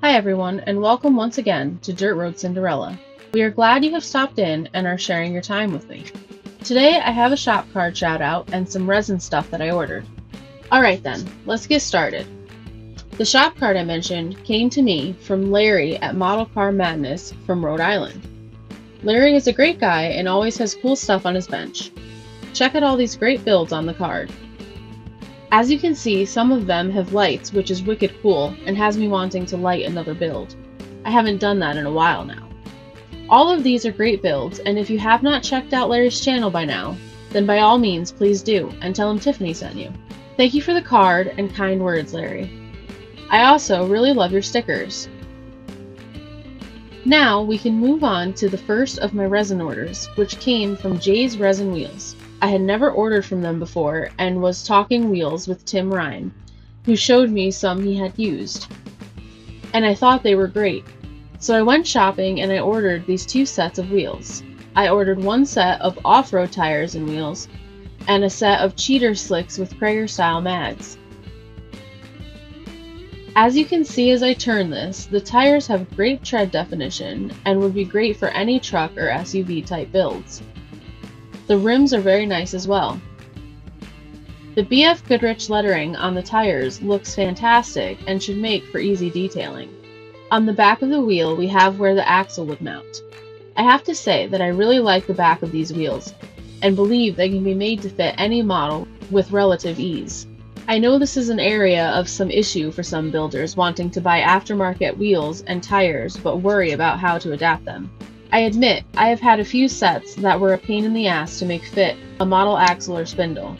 Hi everyone, and welcome once again to Dirt Road Cinderella. We are glad you have stopped in and are sharing your time with me. Today I have a shop card shout out and some resin stuff that I ordered. Alright then, let's get started. The shop card I mentioned came to me from Larry at Model Car Madness from Rhode Island. Larry is a great guy and always has cool stuff on his bench. Check out all these great builds on the card. As you can see, some of them have lights, which is wicked cool and has me wanting to light another build. I haven't done that in a while now. All of these are great builds, and if you have not checked out Larry's channel by now, then by all means please do, and tell him Tiffany sent you. Thank you for the card and kind words, Larry. I also really love your stickers. Now we can move on to the first of my resin orders, which came from Jay's Resin Wheels. I had never ordered from them before and was talking wheels with Tim Ryan, who showed me some he had used. And I thought they were great. So I went shopping and I ordered these two sets of wheels. I ordered one set of off-road tires and wheels, and a set of cheater slicks with Prager style mags. As you can see as I turn this, the tires have great tread definition and would be great for any truck or SUV type builds. The rims are very nice as well. The BF Goodrich lettering on the tires looks fantastic and should make for easy detailing. On the back of the wheel we have where the axle would mount. I have to say that I really like the back of these wheels and believe they can be made to fit any model with relative ease. I know this is an area of some issue for some builders wanting to buy aftermarket wheels and tires but worry about how to adapt them. I admit, I have had a few sets that were a pain in the ass to make fit a model axle or spindle.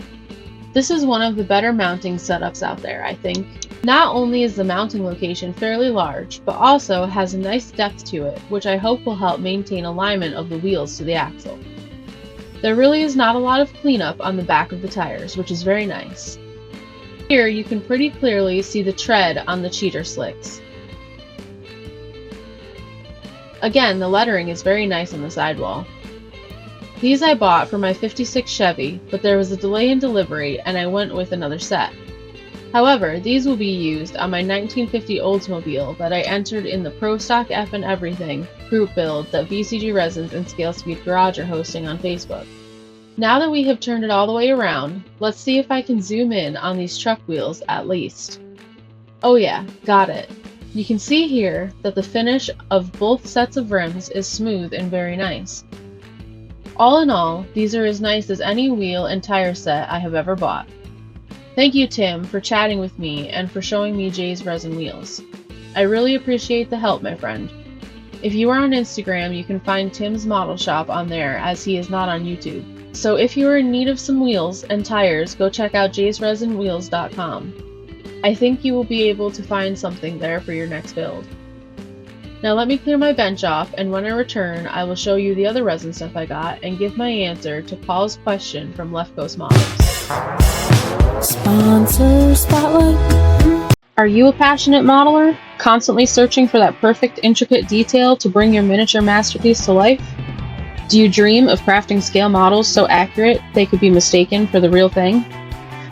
This is one of the better mounting setups out there, I think. Not only is the mounting location fairly large, but also has a nice depth to it, which I hope will help maintain alignment of the wheels to the axle. There really is not a lot of cleanup on the back of the tires, which is very nice. Here you can pretty clearly see the tread on the cheater slicks. Again, the lettering is very nice on the sidewall. These I bought for my '56 Chevy, but there was a delay in delivery and I went with another set. However, these will be used on my 1950 Oldsmobile that I entered in the Pro Stock F and Everything group build that VCG Resins and Scale Speed Garage are hosting on Facebook. Now that we have turned it all the way around, let's see if I can zoom in on these truck wheels at least. Oh yeah, got it. You can see here that the finish of both sets of rims is smooth and very nice. All in all, these are as nice as any wheel and tire set I have ever bought. Thank you, Tim, for chatting with me and for showing me Jay's Resin Wheels. I really appreciate the help, my friend. If you are on Instagram, you can find Tim's model shop on there as he is not on YouTube. So if you are in need of some wheels and tires, go check out jaysresinwheels.com. I think you will be able to find something there for your next build. Now let me clear my bench off, and when I return I will show you the other resin stuff I got and give my answer to Paul's question from Left Coast Models. Sponsor Spotlight. Are you a passionate modeler, constantly searching for that perfect intricate detail to bring your miniature masterpiece to life? Do you dream of crafting scale models so accurate they could be mistaken for the real thing?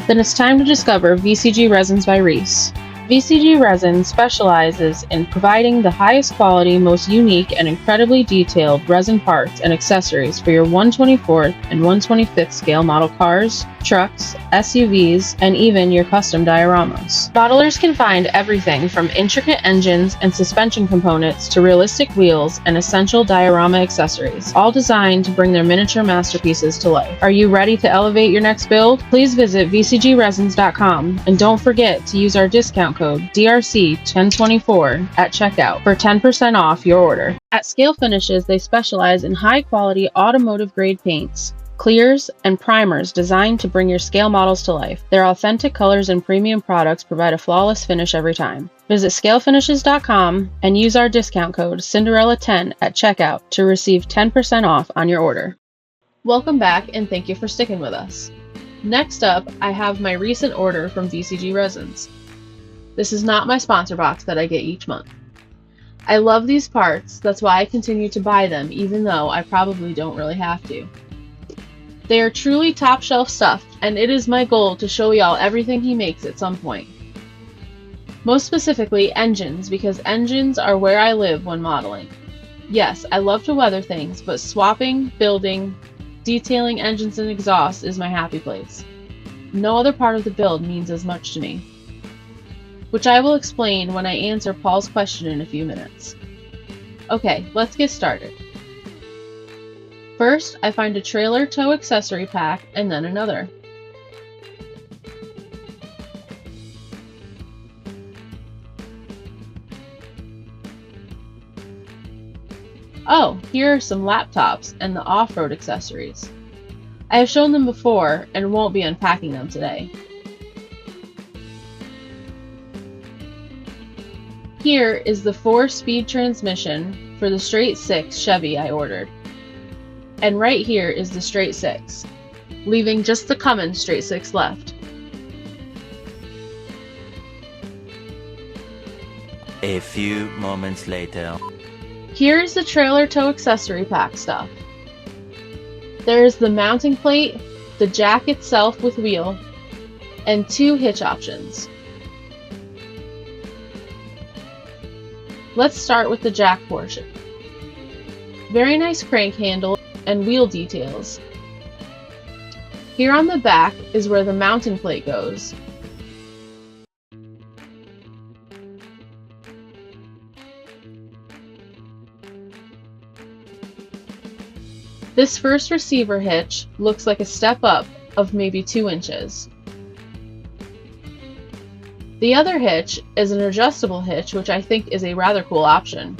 Then it's time to discover VCG Resins by Reese. VCG Resin specializes in providing the highest quality, most unique, and incredibly detailed resin parts and accessories for your 1/24th and 1/25th scale model cars, trucks, SUVs, and even your custom dioramas. Modelers can find everything from intricate engines and suspension components to realistic wheels and essential diorama accessories, all designed to bring their miniature masterpieces to life. Are you ready to elevate your next build? Please visit vcgresins.com and don't forget to use our discount code DRC1024 at checkout for 10% off your order. At Scale Finishes, they specialize in high-quality automotive-grade paints, clears, and primers designed to bring your scale models to life. Their authentic colors and premium products provide a flawless finish every time. Visit scalefinishes.com and use our discount code Cinderella10 at checkout to receive 10% off on your order. Welcome back and thank you for sticking with us. Next up, I have my recent order from VCG Resins. This is not my sponsor box that I get each month. I love these parts, that's why I continue to buy them even though I probably don't really have to. They are truly top shelf stuff, and it is my goal to show y'all everything he makes at some point. Most specifically, engines, because engines are where I live when modeling. Yes, I love to weather things, but swapping, building, detailing engines and exhausts is my happy place. No other part of the build means as much to me, which I will explain when I answer Paul's question in a few minutes. Okay, let's get started. First, I find a trailer tow accessory pack and then another. Oh, here are some laptops and the off-road accessories. I have shown them before and won't be unpacking them today. Here is the 4-speed transmission for the straight 6 Chevy I ordered. And right here is the straight 6, leaving just the Cummins straight 6 left. A few moments later. Here is the trailer tow accessory pack stuff. There is the mounting plate, the jack itself with wheel, and 2 hitch options. Let's start with the jack portion. Very nice crank handle and wheel details. Here on the back is where the mounting plate goes. This first receiver hitch looks like a step up of maybe 2 inches. The other hitch is an adjustable hitch, which I think is a rather cool option.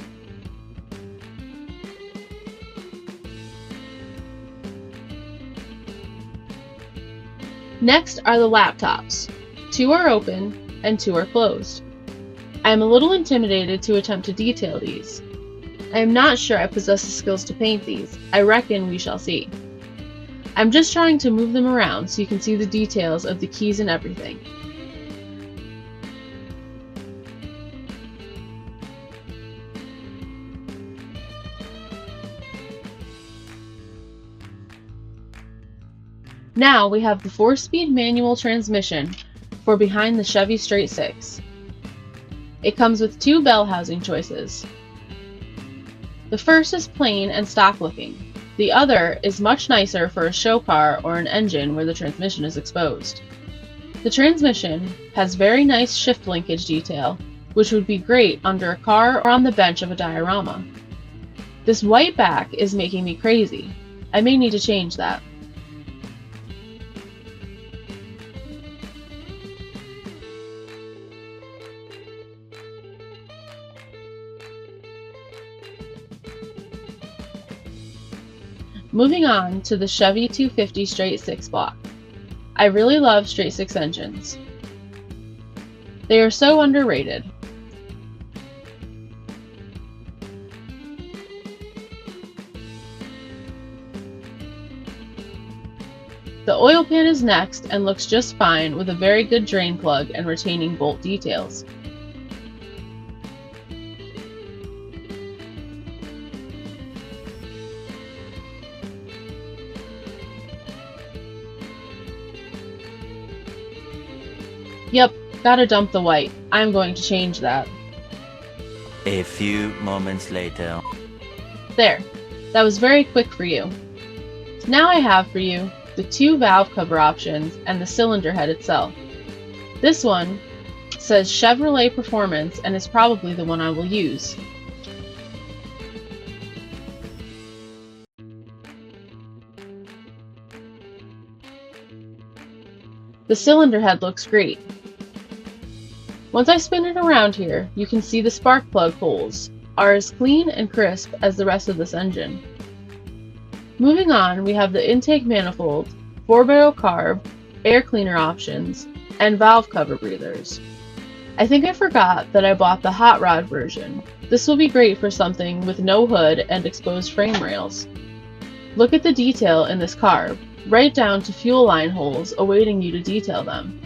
Next are the laptops. 2 are open and 2 are closed. I am a little intimidated to attempt to detail these. I am not sure I possess the skills to paint these. I reckon we shall see. I'm just trying to move them around so you can see the details of the keys and everything. Now we have the 4-speed manual transmission for behind the Chevy straight 6. It comes with 2 bell housing choices. The first is plain and stock looking. The other is much nicer for a show car or an engine where the transmission is exposed. The transmission has very nice shift linkage detail, which would be great under a car or on the bench of a diorama. This white back is making me crazy. I may need to change that. Moving on to the Chevy 250 straight 6 block. I really love straight 6 engines. They are so underrated. The oil pan is next and looks just fine with a very good drain plug and retaining bolt details. Yep, gotta dump the white. I'm going to change that. A few moments later. There, that was very quick for you. Now I have for you the 2 valve cover options and the cylinder head itself. This one says Chevrolet Performance and is probably the one I will use. The cylinder head looks great. Once I spin it around here, you can see the spark plug holes are as clean and crisp as the rest of this engine. Moving on, we have the intake manifold, 4-barrel carb, air cleaner options, and valve cover breathers. I think I forgot that I bought the hot rod version. This will be great for something with no hood and exposed frame rails. Look at the detail in this carb, right down to fuel line holes awaiting you to detail them.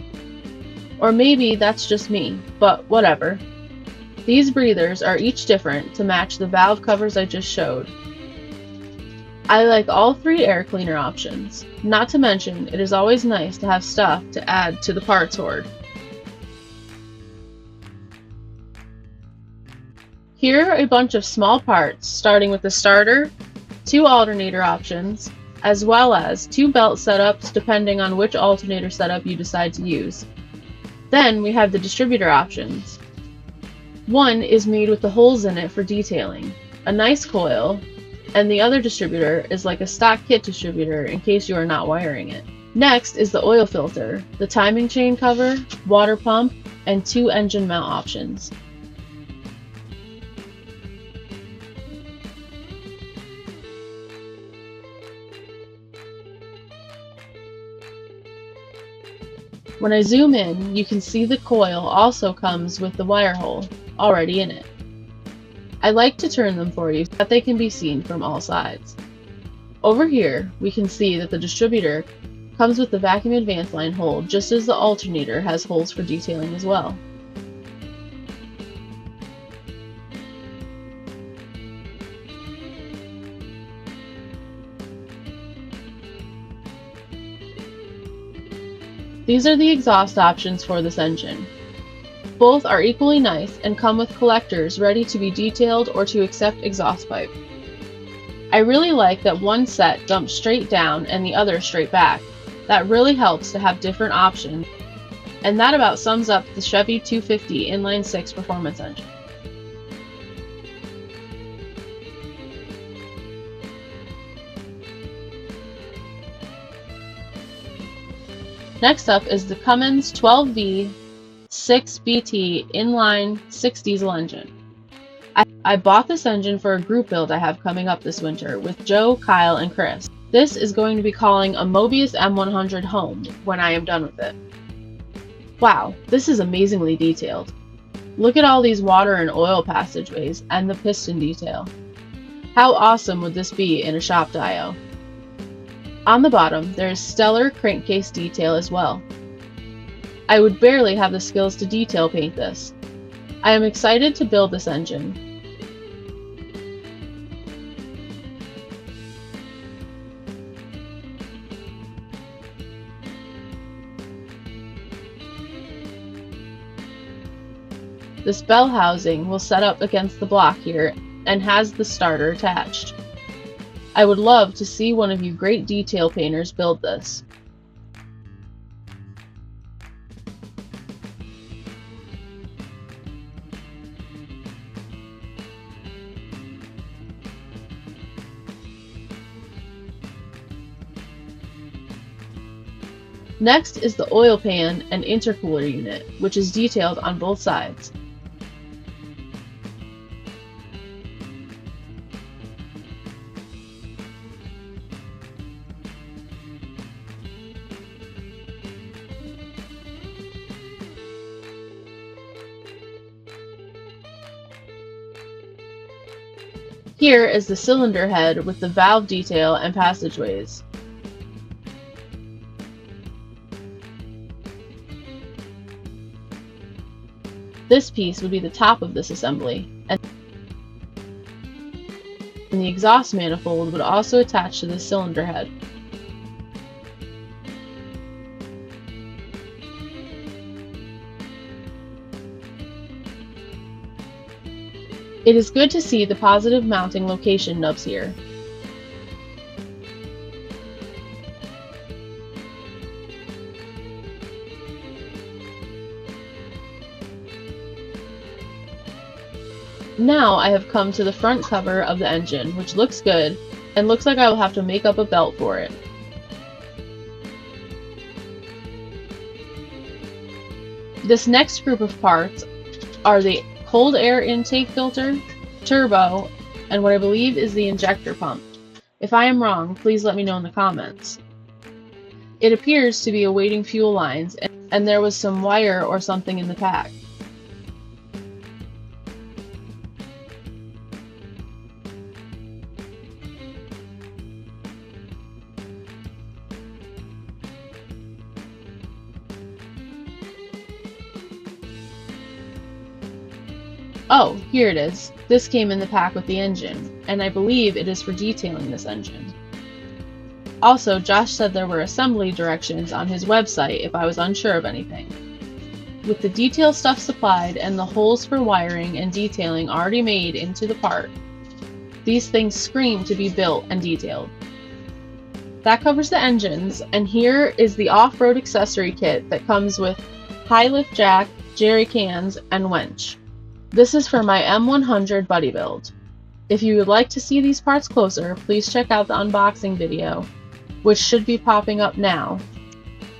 Or maybe that's just me, but whatever. These breathers are each different to match the valve covers I just showed. I like all 3 air cleaner options. Not to mention, it is always nice to have stuff to add to the parts hoard. Here are a bunch of small parts, starting with the starter, 2 alternator options, as well as 2 belt setups depending on which alternator setup you decide to use. Then we have the distributor options. One is made with the holes in it for detailing, a nice coil, and the other distributor is like a stock kit distributor in case you are not wiring it. Next is the oil filter, the timing chain cover, water pump, and 2 engine mount options. When I zoom in, you can see the coil also comes with the wire hole already in it. I like to turn them for you so that they can be seen from all sides. Over here, we can see that the distributor comes with the vacuum advance line hole just as the alternator has holes for detailing as well. These are the exhaust options for this engine. Both are equally nice and come with collectors ready to be detailed or to accept exhaust pipe. I really like that one set jumps straight down and the other straight back. That really helps to have different options, and that about sums up the Chevy 250 inline 6 performance engine. Next up is the Cummins 12V 6BT inline 6 diesel engine. I bought this engine for a group build I have coming up this winter with Joe, Kyle, and Chris. This is going to be calling a Mobius M100 home when I am done with it. Wow, this is amazingly detailed. Look at all these water and oil passageways and the piston detail. How awesome would this be in a shop dyno? On the bottom, there is stellar crankcase detail as well. I would barely have the skills to detail paint this. I am excited to build this engine. This bell housing will set up against the block here and has the starter attached. I would love to see one of you great detail painters build this. Next is the oil pan and intercooler unit, which is detailed on both sides. Here is the cylinder head with the valve detail and passageways. This piece would be the top of this assembly, and the exhaust manifold would also attach to the cylinder head. It is good to see the positive mounting location nubs here. Now I have come to the front cover of the engine, which looks good, and looks like I will have to make up a belt for it. This next group of parts are the cold air intake filter, turbo, and what I believe is the injector pump. If I am wrong, please let me know in the comments. It appears to be awaiting fuel lines, and there was some wire or something in the pack. Oh, here it is. This came in the pack with the engine, and I believe it is for detailing this engine. Also, Josh said there were assembly directions on his website if I was unsure of anything. With the detail stuff supplied and the holes for wiring and detailing already made into the part, these things scream to be built and detailed. That covers the engines, and here is the off-road accessory kit that comes with high lift jack, jerry cans, and winch. This is for my M100 buddy build. If you would like to see these parts closer, please check out the unboxing video, which should be popping up now.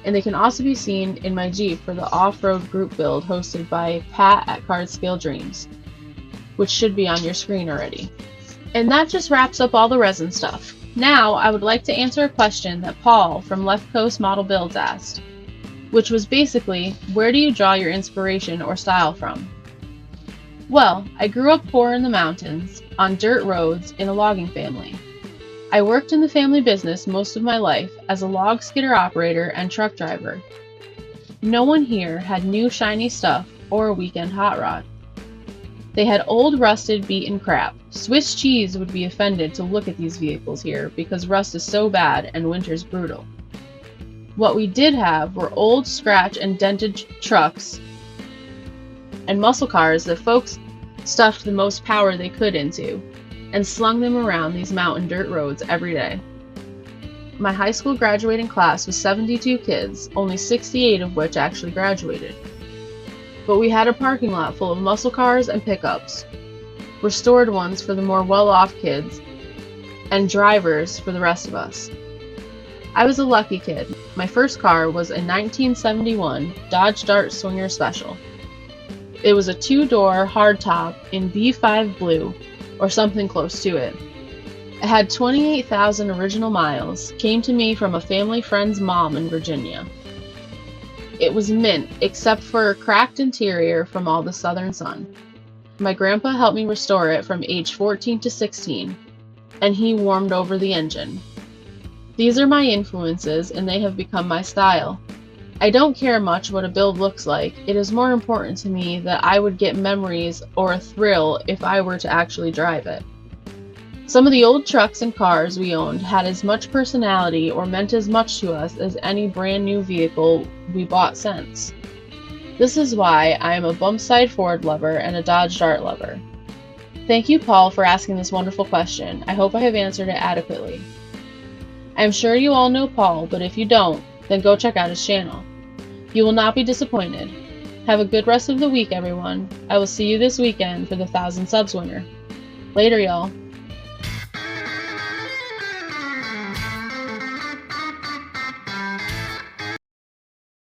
And they can also be seen in my Jeep for the off-road group build hosted by Pat at Card Scale Dreams, which should be on your screen already. And that just wraps up all the resin stuff. Now I would like to answer a question that Paul from Left Coast Model Builds asked, which was basically, where do you draw your inspiration or style from? Well, I grew up poor in the mountains, on dirt roads, in a logging family. I worked in the family business most of my life as a log skidder operator and truck driver. No one here had new shiny stuff or a weekend hot rod. They had old rusted beaten crap. Swiss cheese would be offended to look at these vehicles here because rust is so bad and winter's brutal. What we did have were old scratch and dented trucks and muscle cars that folks stuffed the most power they could into and slung them around these mountain dirt roads every day. My high school graduating class was 72 kids, only 68 of which actually graduated. But we had a parking lot full of muscle cars and pickups, restored ones for the more well-off kids, and drivers for the rest of us. I was a lucky kid. My first car was a 1971 Dodge Dart Swinger Special. It was a 2-door hardtop in B5 blue, or something close to it. It had 28,000 original miles, came to me from a family friend's mom in Virginia. It was mint, except for a cracked interior from all the southern sun. My grandpa helped me restore it from age 14 to 16, and he warmed over the engine. These are my influences, and they have become my style. I don't care much what a build looks like. It is more important to me that I would get memories or a thrill if I were to actually drive it. Some of the old trucks and cars we owned had as much personality or meant as much to us as any brand new vehicle we bought since. This is why I am a bump side Ford lover and a Dodge Dart lover. Thank you, Paul, for asking this wonderful question. I hope I have answered it adequately. I am sure you all know Paul, but if you don't, then go check out his channel. You will not be disappointed. Have a good rest of the week, everyone. I will see you this weekend for the 1,000 subs winner. Later, y'all.